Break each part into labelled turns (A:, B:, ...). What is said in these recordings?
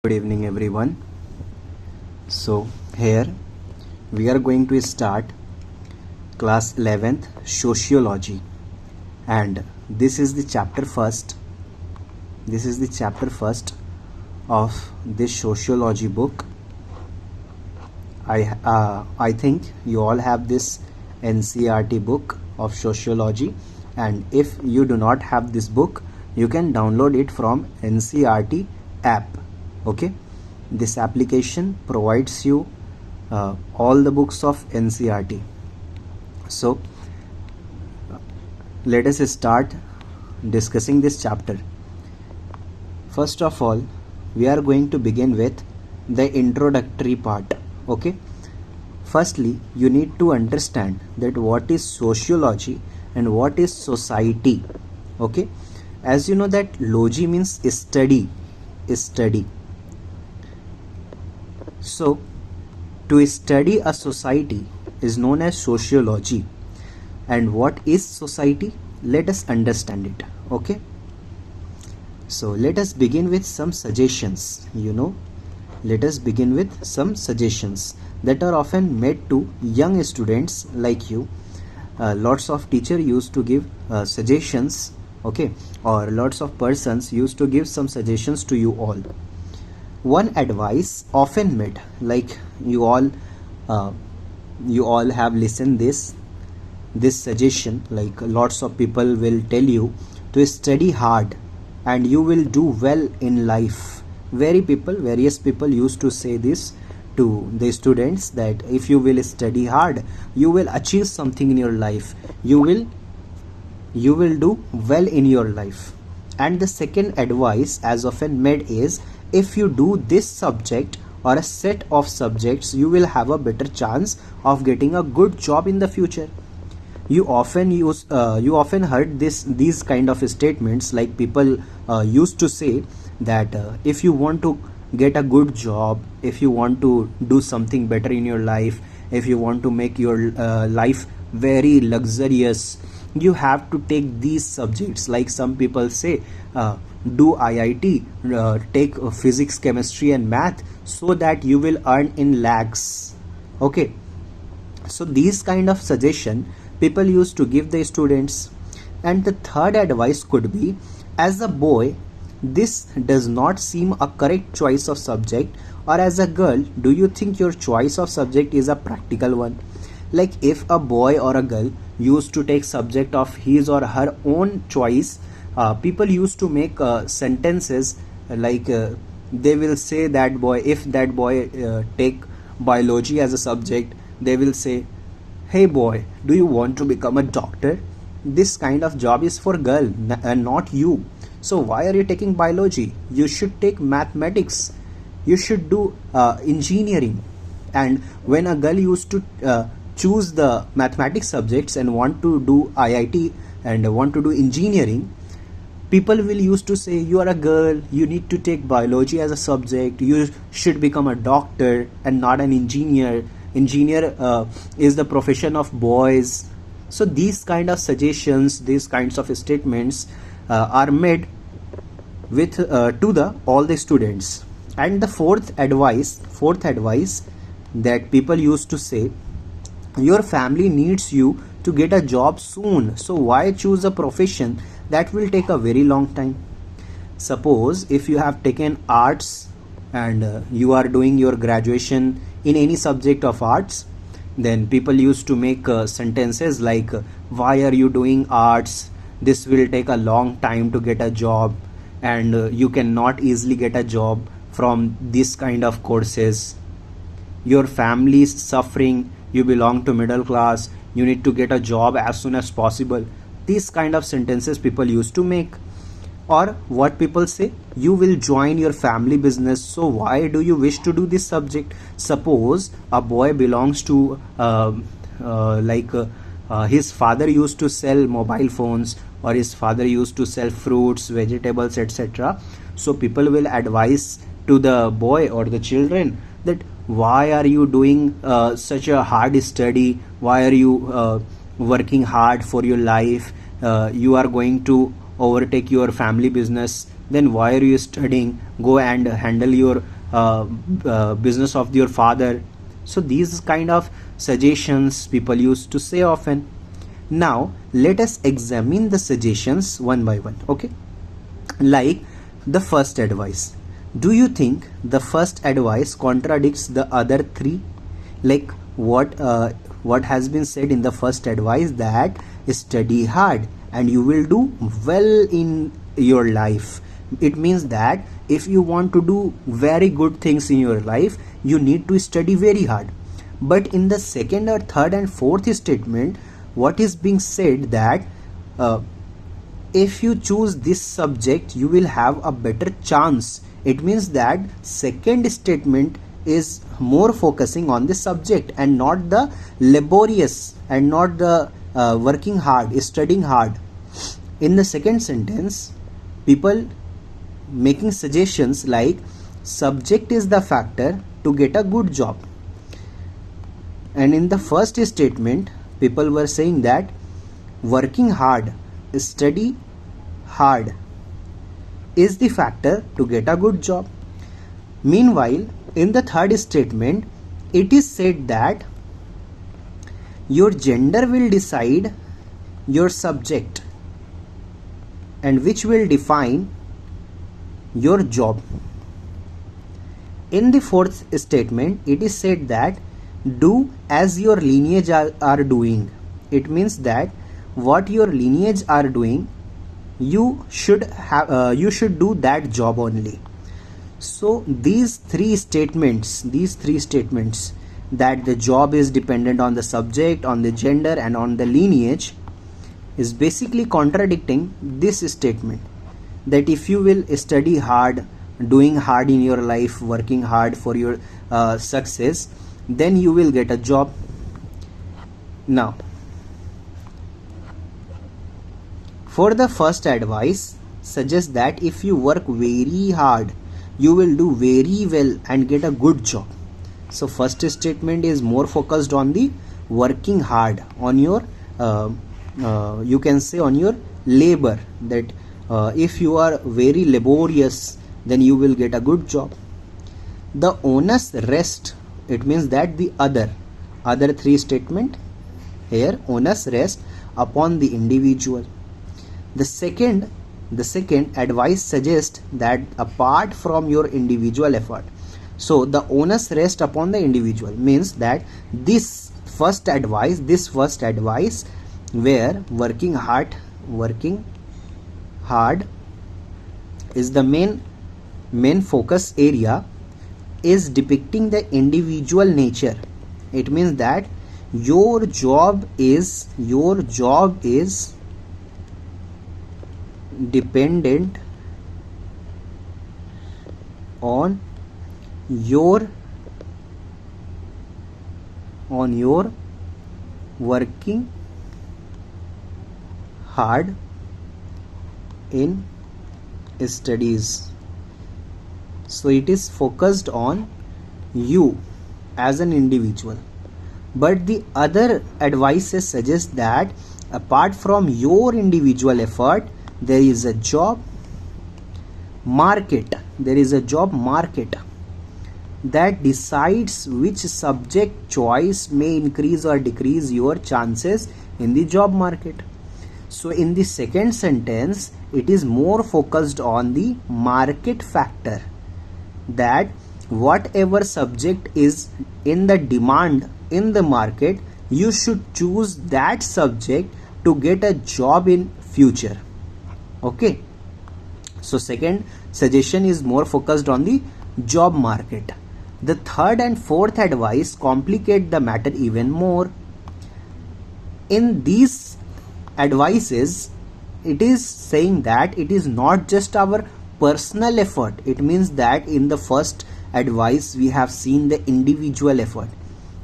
A: Good evening everyone. So here we are going to start class 11th sociology, and this is the chapter first of this sociology book. I think you all have this NCERT book of sociology, and if you do not have this book, you can download it from NCERT app. Okay, this application provides you all the books of NCERT. So let us start discussing this chapter. First of all, we are going to begin with the introductory part. Okay, firstly you need to understand that what is sociology and what is society. Okay, as you know that logy means study. So to study a society is known as sociology. And what is society? Let us understand it. Okay, so let us begin with some suggestions. Let us begin with some suggestions that are often made to young students like you. Lots of teachers used to give suggestions, okay, or lots of persons used to give some suggestions to you all. One advice often made, like you all have listened this suggestion, like lots of people will tell you to study hard and you will do well in life. Various people used to say this to the students, that if you will study hard, you will achieve something in your life, you will do well in your life. And the second advice as often made is, if you do this subject or a set of subjects, you will have a better chance of getting a good job in the future. You often heard these kind of statements, like people used to say that if you want to get a good job, if you want to do something better in your life, if you want to make your life very luxurious, you have to take these subjects. Like some people say, do IIT, take physics, chemistry and math, so that you will earn in lakhs. Okay, so these kind of suggestion people used to give the students. And the third advice could be, as a boy, this does not seem a correct choice of subject, or as a girl, do you think your choice of subject is a practical one? Like if a boy or a girl used to take subject of his or her own choice, people used to make sentences like they will say that boy, if that boy take biology as a subject, they will say, hey boy, do you want to become a doctor? This kind of job is for girl and not you. So why are you taking biology? You should take mathematics. You should do engineering. And when a girl used to choose the mathematics subjects and want to do IIT and want to do engineering, people will used to say, you are a girl, you need to take biology as a subject, you should become a doctor and not an engineer. Engineer is the profession of boys. So these kind of suggestions, these kinds of statements are made with to all the students. And the fourth advice that people used to say, your family needs you to get a job soon, so why choose a profession that will take a very long time? Suppose if you have taken arts and you are doing your graduation in any subject of arts, then people used to make sentences like, why are you doing arts? This will take a long time to get a job, and you cannot easily get a job from this kind of courses. Your family is suffering, you belong to middle class, you need to get a job as soon as possible. These kind of sentences people used to make. Or what people say, you will join your family business, so why do you wish to do this subject? Suppose a boy belongs to his father used to sell mobile phones, or his father used to sell fruits, vegetables, etc. So people will advise to the boy or the children that why are you doing such a hard study, why are you working hard for your life, you are going to overtake your family business, then why are you studying? Go and handle your business of your father. So these kind of suggestions people used to say often. Now let us examine the suggestions one by one. Okay, like the first advice. Do you think the first advice contradicts the other three? Like what has been said in the first advice, that study hard and you will do well in your life. It means that if you want to do very good things in your life, you need to study very hard. But in the second or third and fourth statement, what is being said, that if you choose this subject you will have a better chance. It means that second statement is more focusing on the subject and not the laborious and not the working hard, studying hard. In the second sentence, people making suggestions like subject is the factor to get a good job. And in the first statement, people were saying that working hard, study hard is the factor to get a good job. Meanwhile, in the third statement, it is said that your gender will decide your subject and which will define your job. In the fourth statement, it is said that do as your lineage are doing. It means that what your lineage are doing, you should do that job only. So these three statements, that the job is dependent on the subject, on the gender and on the lineage, is basically contradicting this statement, that if you will study hard, doing hard in your life, working hard for your success, then you will get a job. Now, for the first advice suggests that if you work very hard, you will do very well and get a good job. So first statement is more focused on the working hard, on your you can say on your labor, that if you are very laborious, then you will get a good job. The onus rest, it means that the other three statement here, onus rest upon the individual. The second advice suggests that apart from your individual effort, so the onus rests upon the individual, means that this first advice where working hard is the main focus area, is depicting the individual nature. It means that your job is dependent on your working hard in studies. So it is focused on you as an individual. But the other advices suggest that apart from your individual effort, there is a job market. That decides which subject choice may increase or decrease your chances in the job market. So in the second sentence, it is more focused on the market factor, that whatever subject is in the demand in the market, you should choose that subject to get a job in future. Okay, so second suggestion is more focused on the job market. The third and fourth advice complicate the matter even more. In these advices, it is saying that it is not just our personal effort. It means that in the first advice we have seen the individual effort,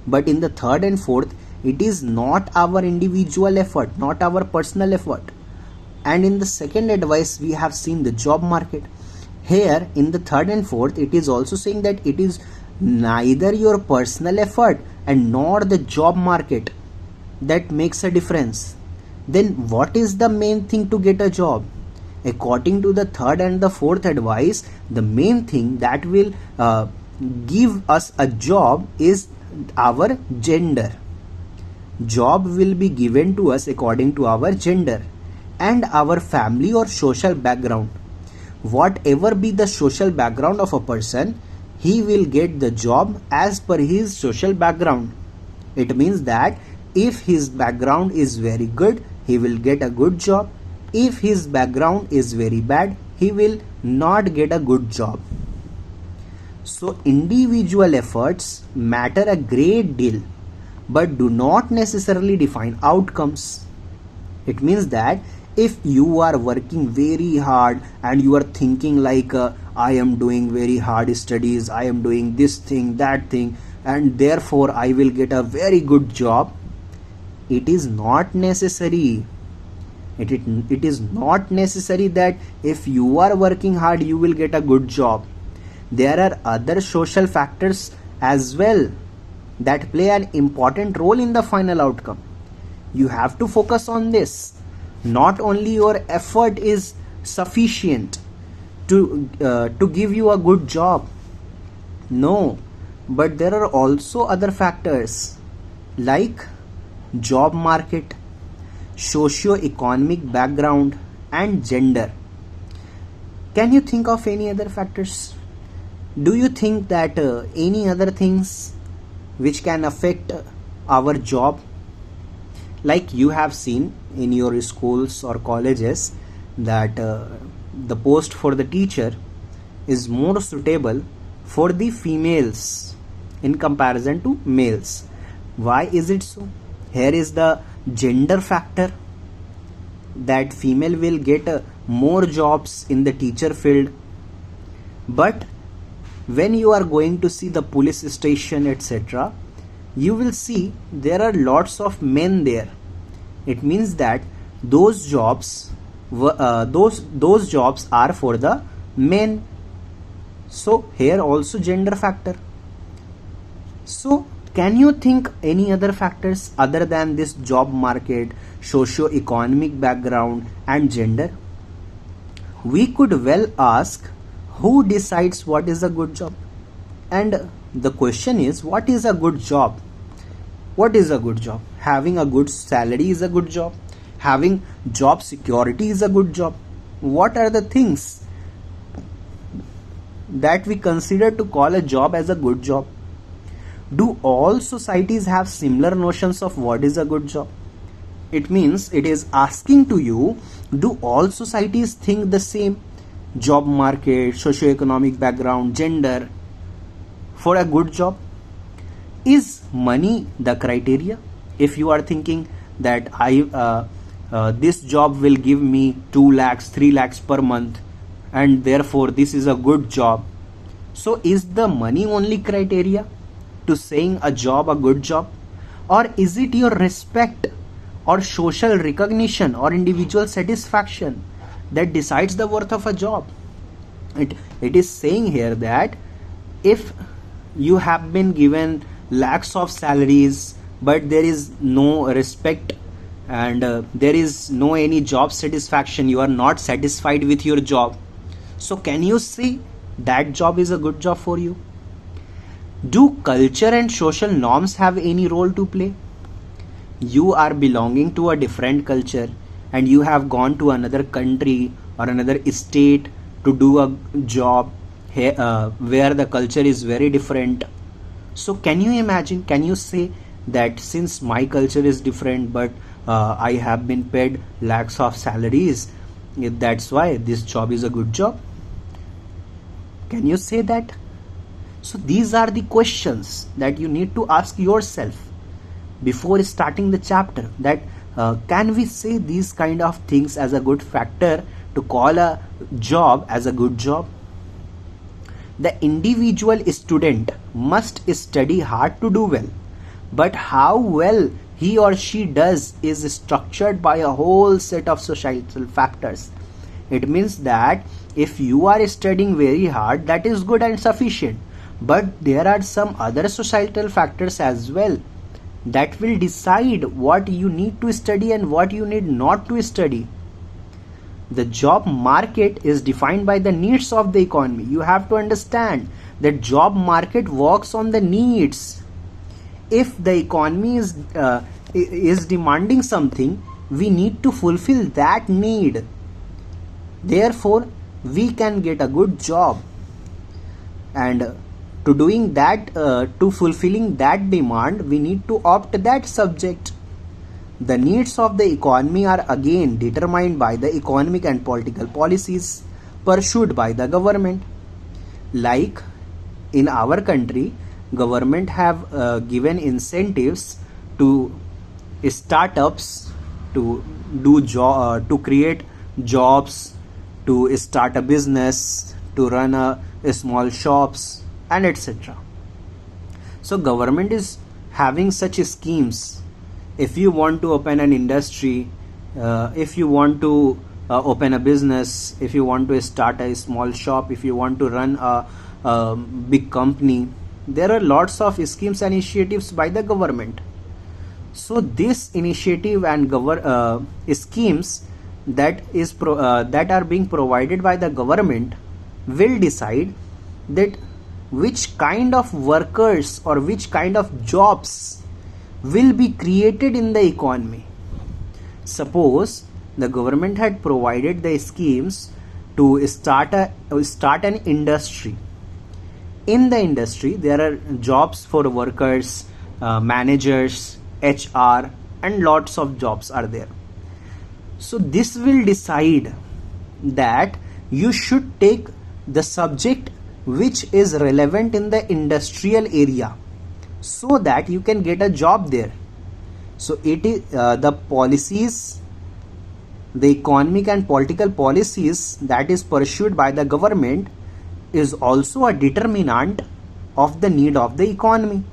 A: but in the third and fourth, it is not our individual effort, not our personal effort. And in the second advice we have seen the job market. Here in the third and fourth, it is also saying that it is neither your personal effort and nor the job market that makes a difference. Then what is the main thing to get a job? According to the third and the fourth advice, the main thing that will give us a job is our gender. Job will be given to us according to our gender and our family or social background. Whatever be the social background of a person, he will get the job as per his social background. It means that if his background is very good, he will get a good job. If his background is very bad, he will not get a good job. So individual efforts matter a great deal, but do not necessarily define outcomes. It means that if you are working very hard and you are thinking like I am doing very hard studies, I am doing this thing, that thing, and therefore I will get a very good job, it is not necessary. It is not necessary that if you are working hard you will get a good job. There are other social factors as well that play an important role in the final outcome. You have to focus on this. Not only your effort is sufficient to give you a good job. No, but there are also other factors like job market, socio-economic background, and gender. Can you think of any other factors? Do you think that any other things which can affect our job? Like you have seen in your schools or colleges that the post for the teacher is more suitable for the females in comparison to males. Why is it so? Here is the gender factor, that female will get more jobs in the teacher field. But when you are going to see the police station, etc., you will see there are lots of men there. It means that those jobs those jobs are for the men. So here also gender factor. So can you think any other factors other than this job market, socio-economic background, and gender? We could well ask, who decides what is a good job? And the question is, what is a good job? What is a good job? Having a good salary is a good job. Having job security is a good job. What are the things that we consider to call a job as a good job? Do all societies have similar notions of what is a good job? It means it is asking to you, do all societies think the same? Job market, socio-economic background, gender for a good job? Is money the criteria? If you are thinking that this job will give me 2 lakhs, 3 lakhs per month, and therefore this is a good job. So is the money only criteria to saying a job a good job? Or is it your respect or social recognition or individual satisfaction that decides the worth of a job? It is saying here that if you have been given lakhs of salaries but there is no respect and there is no any job satisfaction, you are not satisfied with your job, so can you say that job is a good job for you? Do culture and social norms have any role to play? You are belonging to a different culture and you have gone to another country or another state to do a job where the culture is very different. So can you imagine, can you say that since my culture is different but I have been paid lakhs of salaries, that's why this job is a good job? Can you say that? So these are the questions that you need to ask yourself before starting the chapter, that can we say these kind of things as a good factor to call a job as a good job? The individual student must study hard to do well, but how well he or she does is structured by a whole set of societal factors. It means that if you are studying very hard, that is good and sufficient, but there are some other societal factors as well that will decide what you need to study and what you need not to study. The job market is defined by the needs of the economy. You have to understand that job market works on the needs. If the economy is demanding something, we need to fulfill that need. Therefore, we can get a good job. And to doing that, to fulfilling that demand, we need to opt that subject. The needs of the economy are again determined by the economic and political policies pursued by the government. Like in our country, government have given incentives to startups to to create jobs, to start a business, to run a small shops, and etc. So government is having such schemes. If you want to open an industry, if you want to open a business, if you want to start a small shop, if you want to run a big company, there are lots of schemes and initiatives by the government. So this initiative and schemes that are being provided by the government will decide that which kind of workers or which kind of jobs will be created in the economy. Suppose the government had provided the schemes to start an industry. In the industry, there are jobs for workers, managers, HR, and lots of jobs are there. So this will decide that you should take the subject which is relevant in the industrial area, so that you can get a job there. So it is the policies, the economic and political policies that is pursued by the government is also a determinant of the need of the economy.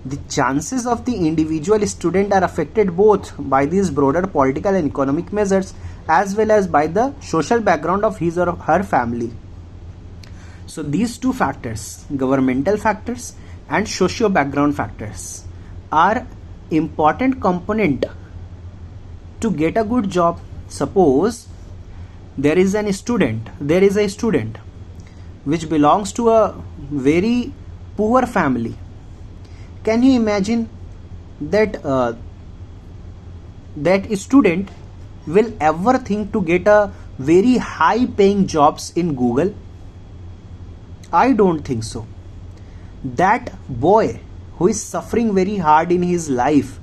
A: The chances of the individual student are affected both by these broader political and economic measures as well as by the social background of his or her family. So these two factors, governmental factors and socio background factors, are important component to get a good job. Suppose there is a student which belongs to a very poor family. Can you imagine that that student will ever think to get a very high paying jobs in Google? I don't think so. That boy who is suffering very hard in his life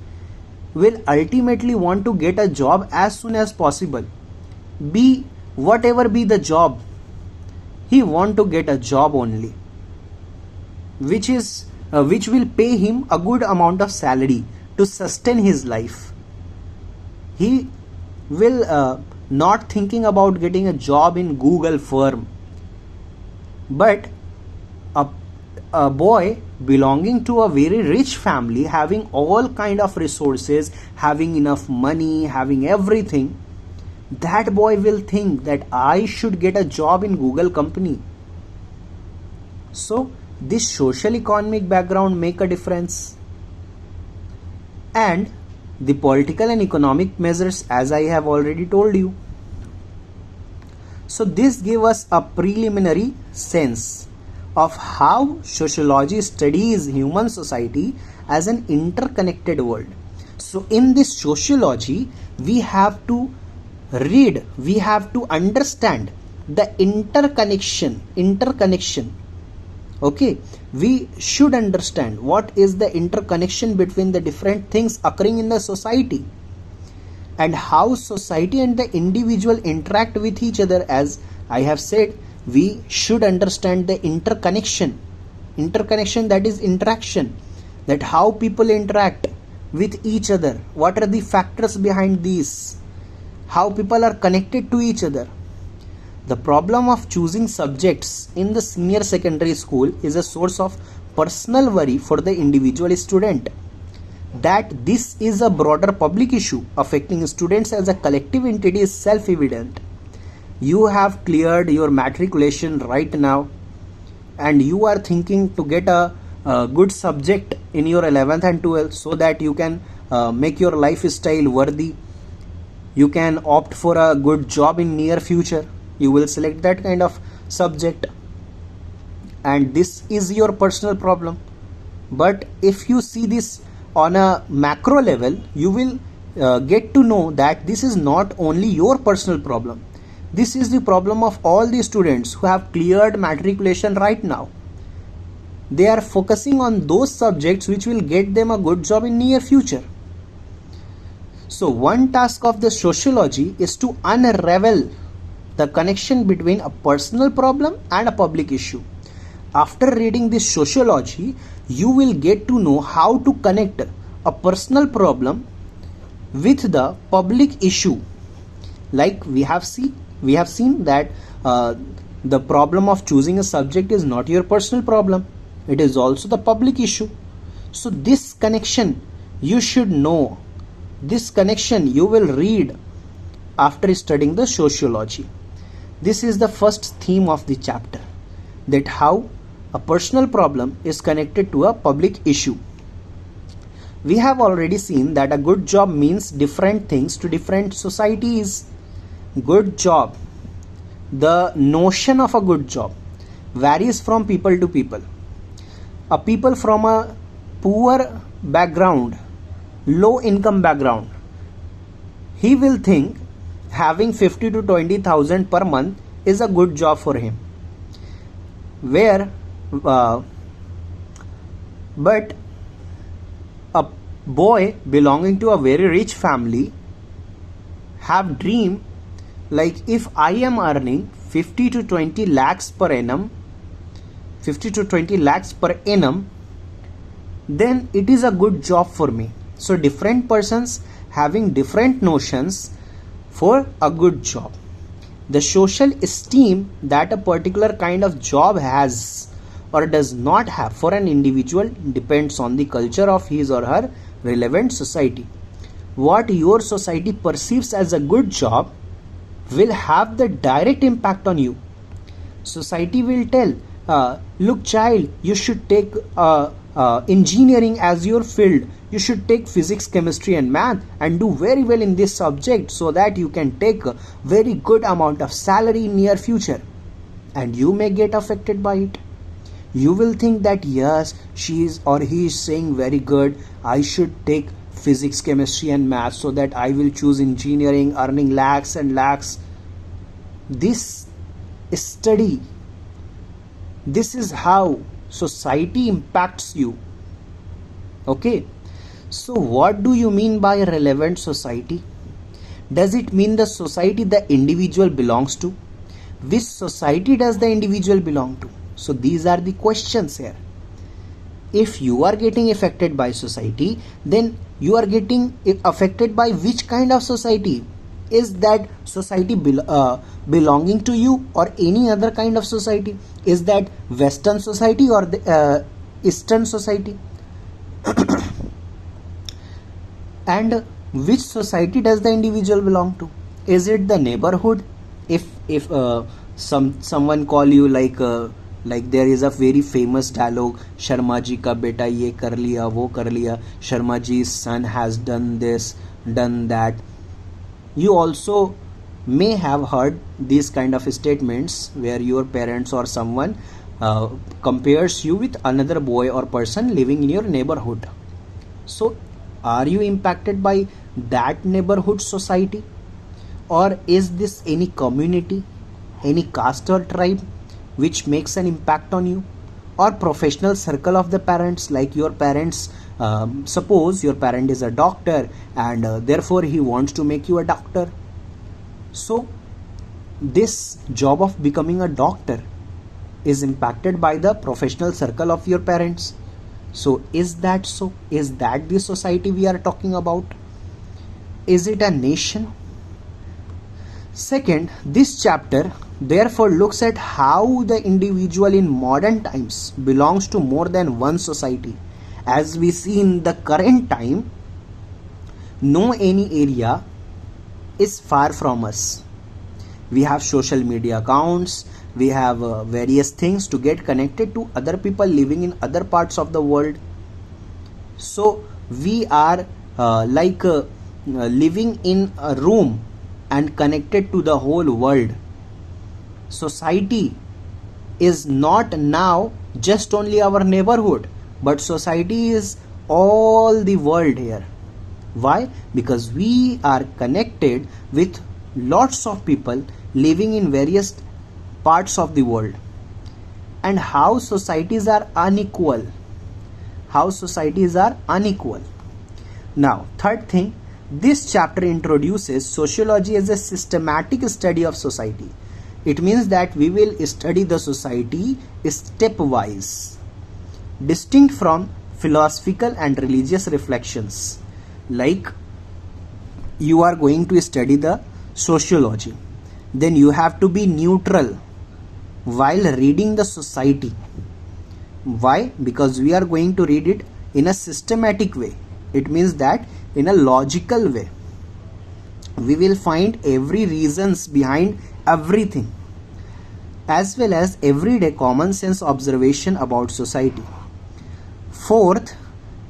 A: will ultimately want to get a job as soon as possible. Be whatever be the job, he want to get a job only, which will pay him a good amount of salary to sustain his life. He will not thinking about getting a job in Google firm. But a boy belonging to a very rich family, having all kind of resources, having enough money, having everything, that boy will think that I should get a job in Google company. So this social economic background make a difference. And the political and economic measures, as I have already told you. So this gave us a preliminary sense of how sociology studies human society as an interconnected world. So in this sociology, we have to read, we have to understand the interconnection. Okay, we should understand what is the interconnection between the different things occurring in the society, and how society and the individual interact with each other. As I have said, we should understand the interconnection, that is interaction, that how people interact with each other, what are the factors behind these, how people are connected to each other. The problem of choosing subjects in the senior secondary school is a source of personal worry for the individual student. That this is a broader public issue affecting students as a collective entity is self-evident. You have cleared your matriculation right now and you are thinking to get a good subject in your 11th and 12th so that you can make your lifestyle worthy. You can opt for a good job in near future. You will select that kind of subject, and this is your personal problem. But if you see this on a macro level, you will get to know that this is not only your personal problem. This is the problem of all the students who have cleared matriculation right now. They are focusing on those subjects which will get them a good job in near future. So one task of the sociology is to unravel the connection between a personal problem and a public issue. After reading this sociology, you will get to know how to connect a personal problem with the public issue. Like we have seen that the problem of choosing a subject is not your personal problem. It is also the public issue. So this connection you should know. This connection you will read after studying the sociology. This is the first theme of the chapter, that how a personal problem is connected to a public issue. We have already seen that a good job means different things to different societies. Good job, the notion of a good job varies from people to people. A people from a poor background, low income background, he will think having 50 to 20,000 per month is a good job for him. Where but a boy belonging to a very rich family have dream, like if I am earning 50 to 20 lakhs per annum, 50 to 20 lakhs per annum, then it is a good job for me. So different persons having different notions for a good job. The social esteem that a particular kind of job has or does not have for an individual depends on the culture of his or her relevant society. What your society perceives as a good job will have the direct impact on you. Society will tell, look child, you should take engineering as your field. You should take physics, chemistry and math and do very well in this subject so that you can take a very good amount of salary in near future. And you may get affected by it. You will think that yes, she is or he is saying very good, I should take physics, chemistry and math so that I will choose engineering, earning lakhs and lakhs. This study, this is how society impacts you. Okay, so what do you mean by relevant society? Does it mean the society the individual belongs to? Which society does the individual belong to? So these are the questions here. If you are getting affected by society, then you are getting affected by which kind of society? Is that society belonging to you or any other kind of society? Is that Western society or the Eastern society? And which society does the individual belong to? Is it the neighborhood? If someone call you like there is a very famous dialogue, Sharma ji ka beta ye kar liya, wo kar liya, Sharma ji's son has done this, done that. You also may have heard these kind of statements where your parents or someone compares you with another boy or person living in your neighborhood. So are you impacted by that neighborhood society, or is this any community, any caste or tribe which makes an impact on you, or professional circle of the parents? Like your parents, suppose your parent is a doctor and therefore he wants to make you a doctor. So this job of becoming a doctor is impacted by the professional circle of your parents. So is that so? Is that the society we are talking about? Is it a nation? Second, this chapter therefore looks at how the individual in modern times belongs to more than one society. As we see in the current time, no any area is far from us. We have social media accounts, we have various things to get connected to other people living in other parts of the world. So we are living in a room and connected to the whole world. Society is not now just only our neighborhood, but society is all the world here. Why? Because we are connected with lots of people living in various parts of the world. And how societies are unequal. How societies are unequal. Now, third thing, this chapter introduces sociology as a systematic study of society. It means that we will study the society stepwise, distinct from philosophical and religious reflections. Like, you are going to study the sociology, then you have to be neutral while reading the society. Why? Because we are going to read it in a systematic way. It means that in a logical way. We will find every reasons behind everything, as well as everyday common sense observation about society. Fourth,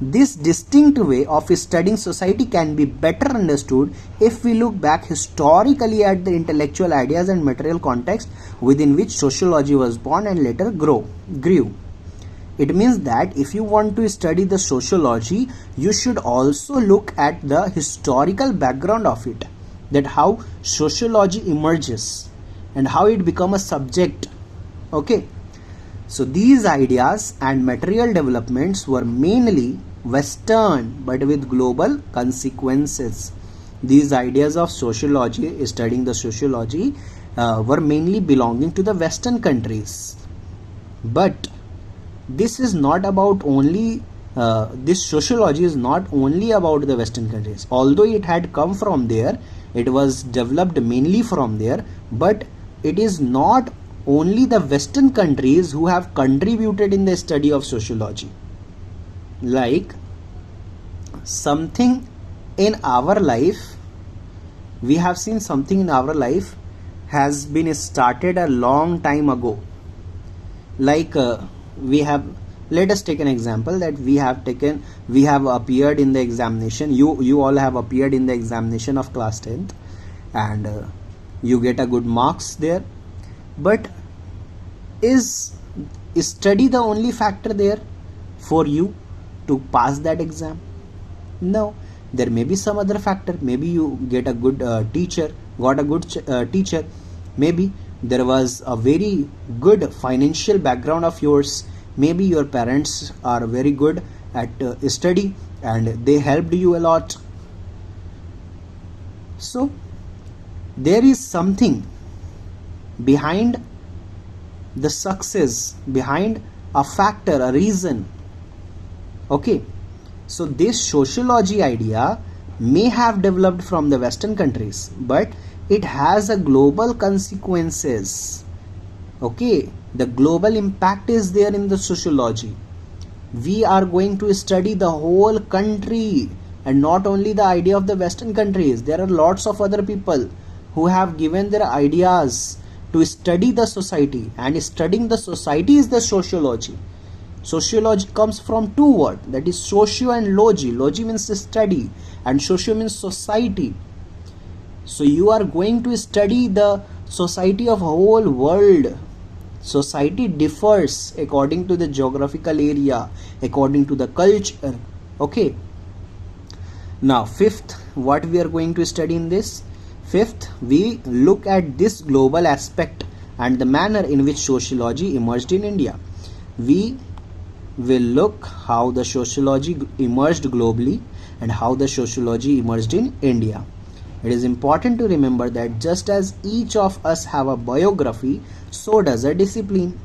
A: this distinct way of studying society can be better understood if we look back historically at the intellectual ideas and material context within which sociology was born and later grew. It means that if you want to study the sociology, you should also look at the historical background of it, that how sociology emerges and how it becomes a subject. Okay, so these ideas and material developments were mainly Western but with global consequences. These ideas of sociology, studying the sociology, were mainly belonging to the Western countries. But this is not about only this sociology is not only about the Western countries. Although it had come from there, it was developed mainly from there, but it is not only the Western countries who have contributed in the study of sociology. Like, something in our life, we have seen something in our life has been started a long time ago. Like, let us take an example that we have appeared in the examination. You all have appeared in the examination of class 10th, and you get a good marks there. But is study the only factor there for you to pass that exam? No, there may be some other factor. Maybe you get a good teacher, teacher. Maybe there was a very good financial background of yours. Maybe your parents are very good at study and they helped you a lot. So there is something behind the success, behind a factor, a reason. Okay, so this sociology idea may have developed from the Western countries, but it has a global consequences. Okay, the global impact is there in the sociology. We are going to study the whole country and not only the idea of the Western countries. There are lots of other people who have given their ideas to study the society, and studying the society is the sociology. Sociology comes from two words, that is socio and logi. Logi means study and socio means society. So you are going to study the society of whole world. Society differs according to the geographical area, according to the culture. Okay. Now fifth, what we are going to study in this? Fifth, we look at this global aspect and the manner in which sociology emerged in India. We will look how the sociology emerged globally and how the sociology emerged in India. It is important to remember that just as each of us have a biography, so does a discipline.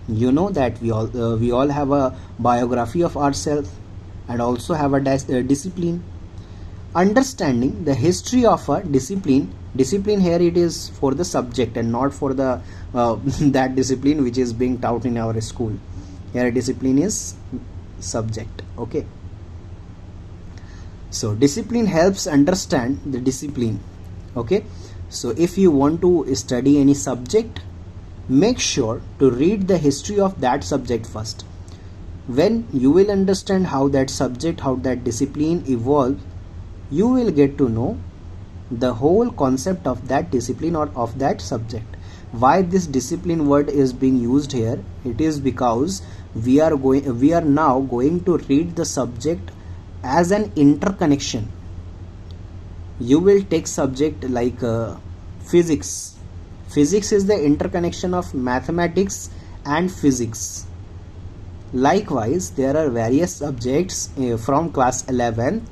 A: You know that we all have a biography of ourselves and also have a discipline. Understanding the history of a discipline here, it is for the subject and not for the that discipline which is being taught in our school. Here discipline is subject. Okay, so discipline helps understand the discipline. Okay, so if you want to study any subject, make sure to read the history of that subject first. When you will understand how that subject, how that discipline evolved, you will get to know the whole concept of that discipline or of that subject. Why this discipline word is being used here? It is because we are now going to read the subject as an interconnection. You will take subject like physics. Physics is the interconnection of mathematics and physics. Likewise, there are various subjects from class 11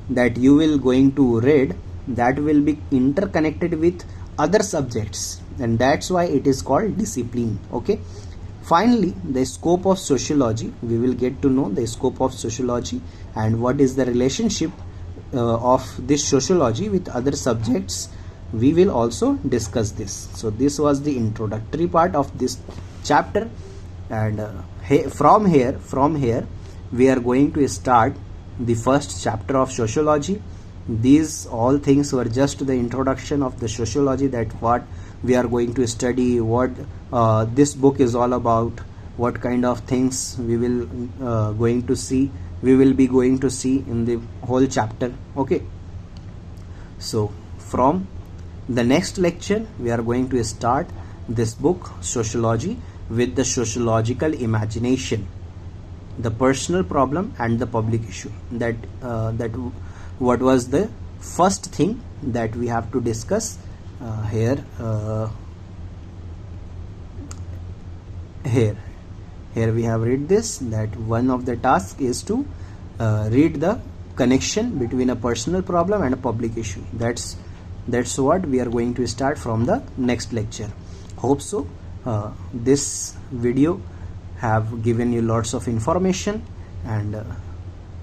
A: that you will going to read that will be interconnected with other subjects, and that's why it is called discipline. Okay, finally, the scope of sociology. We will get to know the scope of sociology and what is the relationship of this sociology with other subjects. We will also discuss this. So this was the introductory part of this chapter, and from here we are going to start the first chapter of sociology. These all things were just the introduction of the sociology, that what we are going to study, what this book is all about, what kind of things we will be going to see in the whole chapter. Okay, so from the next lecture we are going to start this book Sociology with the sociological imagination, the personal problem and the public issue. That what was the first thing that we have to discuss here we have read this, that one of the tasks is to read the connection between a personal problem and a public issue. That's what we are going to start from the next lecture. Hope so this video have given you lots of information, and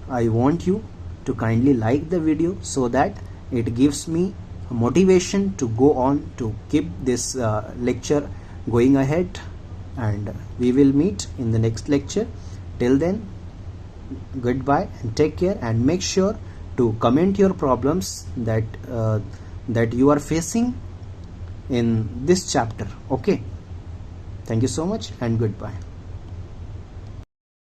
A: I want you to kindly like the video so that it gives me motivation to go on to keep this lecture going ahead, and we will meet in the next lecture. Till then, goodbye and take care, and make sure to comment your problems that you are facing in this chapter. Okay, thank you so much and goodbye.